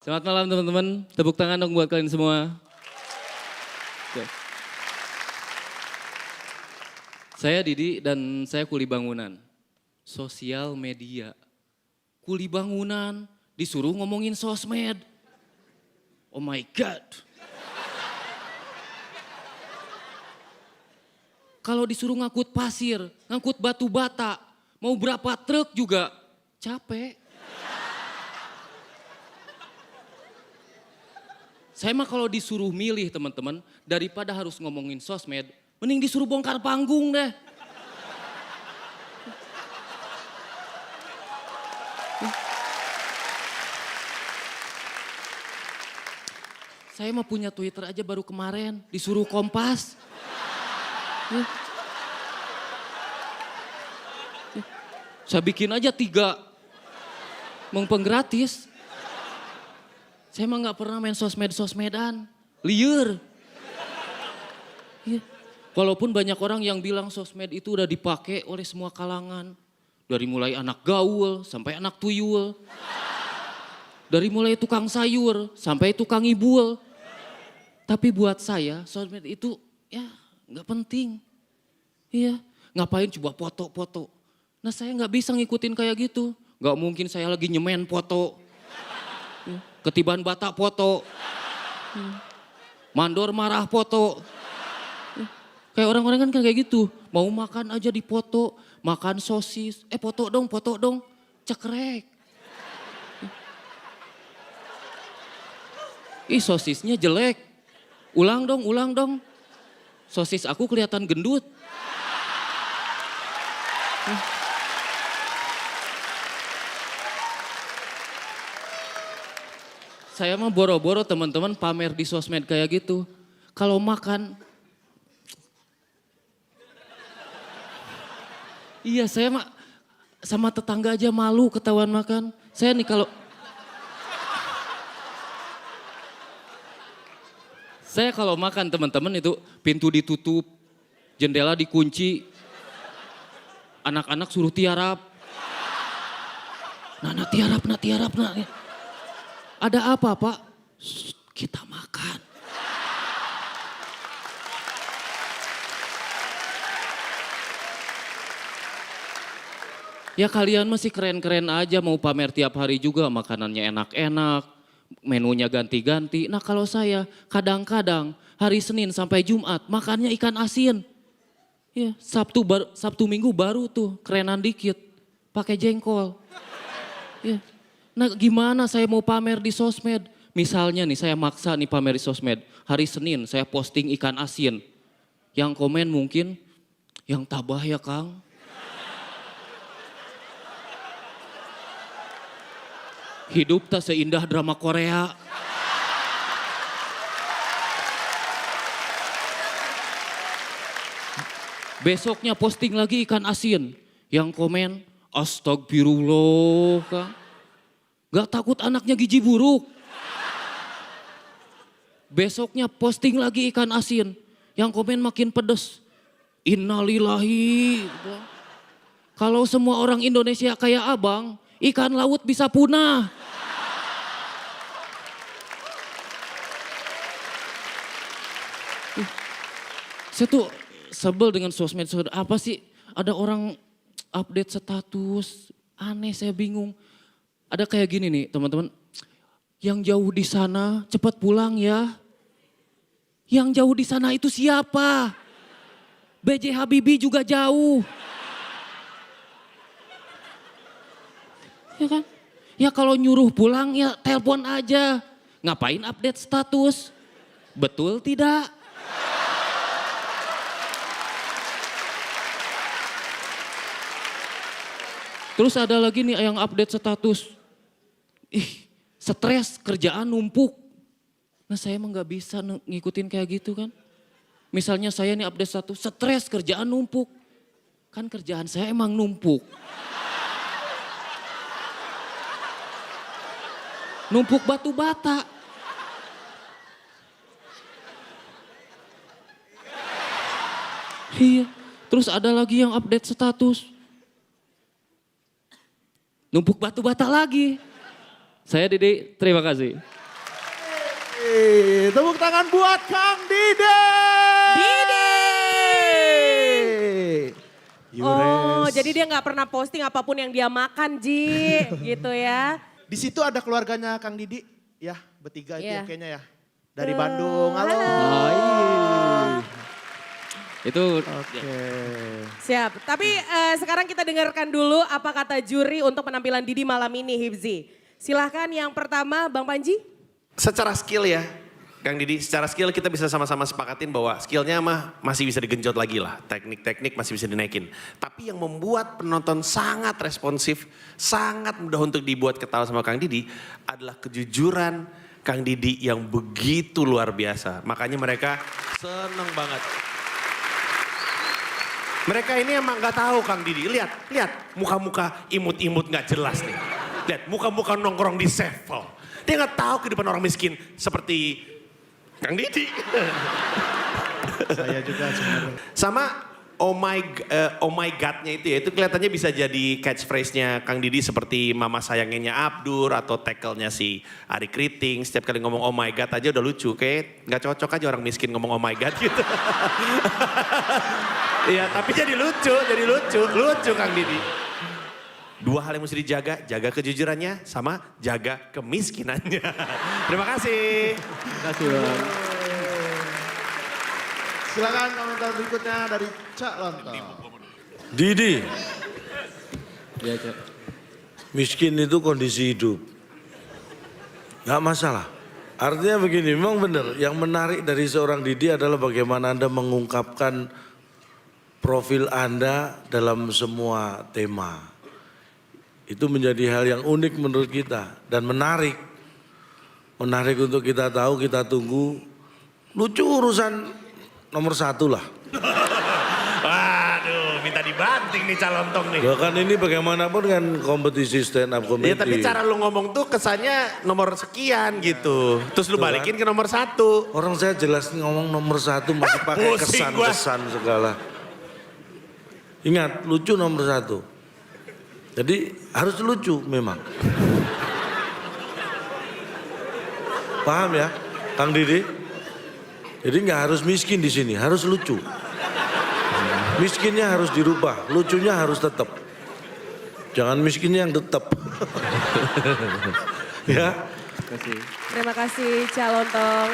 Selamat malam teman-teman, tepuk tangan dong buat kalian semua. Oke. Saya Didi dan saya kuli bangunan. Sosial media. Kuli bangunan, disuruh ngomongin sosmed. Oh my God. Kalau disuruh ngangkut pasir, ngangkut batu bata, mau berapa truk juga capek. Saya mah kalau disuruh milih teman-teman, daripada harus ngomongin sosmed, mending disuruh bongkar panggung deh. Saya mah punya Twitter aja baru kemarin, disuruh Kompas. Saya bikin aja 3, mumpung gratis. Saya mah gak pernah main sosmed-sosmedan, liar. Ya. Walaupun banyak orang yang bilang sosmed itu udah dipakai oleh semua kalangan. Dari mulai anak gaul sampai anak tuyul. Dari mulai tukang sayur sampai tukang ibul. Tapi buat saya sosmed itu ya gak penting. Iya, ngapain coba foto-foto. Nah saya gak bisa ngikutin kayak gitu. Gak mungkin saya lagi nyemen foto. Ketiban bata foto. Mandor marah foto. Kayak orang-orang kan kayak gitu. Mau makan aja dipoto. Makan sosis. Foto dong. Cekrek. Ih sosisnya jelek. Ulang dong. Sosis aku kelihatan gendut. Saya mah boro-boro teman-teman pamer di sosmed kayak gitu. Kalau makan, iya saya mah sama tetangga aja malu ketahuan makan. Saya nih kalau makan teman-teman itu pintu ditutup, jendela dikunci, anak-anak suruh tiarap. Nah tiarap. Ada apa Pak? Kita makan. Ya kalian masih keren-keren aja mau pamer tiap hari juga makanannya enak-enak, menunya ganti-ganti. Nah kalau saya kadang-kadang hari Senin sampai Jumat makannya ikan asin. Ya, Sabtu Minggu baru tuh kerenan dikit pakai jengkol. Ya. Nah gimana saya mau pamer di sosmed? Misalnya nih saya maksa nih pamer di sosmed. Hari Senin saya posting ikan asin. Yang komen mungkin, yang tabah ya Kang. Hidup tak seindah drama Korea. Besoknya posting lagi ikan asin. Yang komen, astagfirullah Kang. Gak takut anaknya gizi buruk. Besoknya posting lagi ikan asin. Yang komen makin pedes. Innalillahi. Kalau semua orang Indonesia kayak abang, ikan laut bisa punah. Saya tuh sebel dengan sosmed. Apa sih ada orang update status. Aneh saya bingung. Ada kayak gini nih teman-teman, yang jauh di sana cepat pulang ya. Yang jauh di sana itu siapa? B.J. Habibie juga jauh. Ya kan? Ya kalau nyuruh pulang ya telepon aja. Ngapain update status? Betul tidak? Terus ada lagi nih yang update status. Stres kerjaan numpuk. Nah saya emang gak bisa ngikutin kayak gitu kan. Misalnya saya nih update satu, stres kerjaan numpuk. Kan kerjaan saya emang numpuk. Numpuk batu bata. Iya, terus ada lagi yang update status. Numpuk batu bata lagi. Saya Didi, terima kasih. Tepuk tangan buat Kang Didi. Oh, jadi dia nggak pernah posting apapun yang dia makan, Ji, gitu ya. Di situ ada keluarganya Kang Didi, ya bertiga itu Iya. ya kayaknya ya. Dari Bandung, halo. Itu Oke. Siap, tapi sekarang kita dengarkan dulu apa kata juri untuk penampilan Didi malam ini, Hifzi. Silahkan yang pertama, Bang Panji. Secara skill ya, Kang Didi, secara skill kita bisa sama-sama sepakatin bahwa skillnya mah masih bisa digenjot lagi lah. Teknik-teknik masih bisa dinaikin. Tapi yang membuat penonton sangat responsif, sangat mudah untuk dibuat ketawa sama Kang Didi adalah kejujuran Kang Didi yang begitu luar biasa. Makanya mereka seneng banget. Mereka ini emang gak tahu Kang Didi. Lihat muka-muka imut-imut gak jelas nih. Lihat muka-muka nongkrong di Sevel. Dia gak tahu kehidupan orang miskin seperti Kang Didi. Saya juga sebenarnya. Sama oh my God-nya itu ya, itu kelihatannya bisa jadi catchphrase-nya Kang Didi seperti mama sayangnya Abdur atau tackle-nya si Ari Kriting. Setiap kali ngomong oh my God aja udah lucu, kayak gak cocok aja orang miskin ngomong oh my God gitu. Iya tapi jadi lucu Kang Didi. Dua hal yang mesti dijaga, jaga kejujurannya sama jaga kemiskinannya. Terima kasih. terima kasih Bang. Silakan komentar berikutnya dari Cak Lontong. Didi, Ya, Cak. miskin itu kondisi hidup. Gak masalah. Artinya begini, memang benar. Yang menarik dari seorang Didi adalah bagaimana Anda mengungkapkan profil Anda dalam semua tema. Itu menjadi hal yang unik menurut kita dan menarik. Menarik untuk kita tahu, kita tunggu. Lucu urusan nomor 1 lah. Waduh, minta dibanting nih Calontong nih. Bahkan ini bagaimanapun kan kompetisi stand up comedy. Ya tapi cara lu ngomong tuh kesannya nomor sekian gitu. Terus lu Tuh kan. balikin ke nomor 1. Orang saya jelas ngomong nomor 1 masih pakai Pusing gua. kesan-kesan segala. Ingat, lucu nomor 1. Jadi harus lucu memang. Paham ya, Kang Didi? Jadi nggak harus miskin di sini, harus lucu. Miskinnya harus dirubah, lucunya harus tetap. Jangan miskinnya yang tetap. Ya. Terima kasih. Terima kasih, Cak Lontong.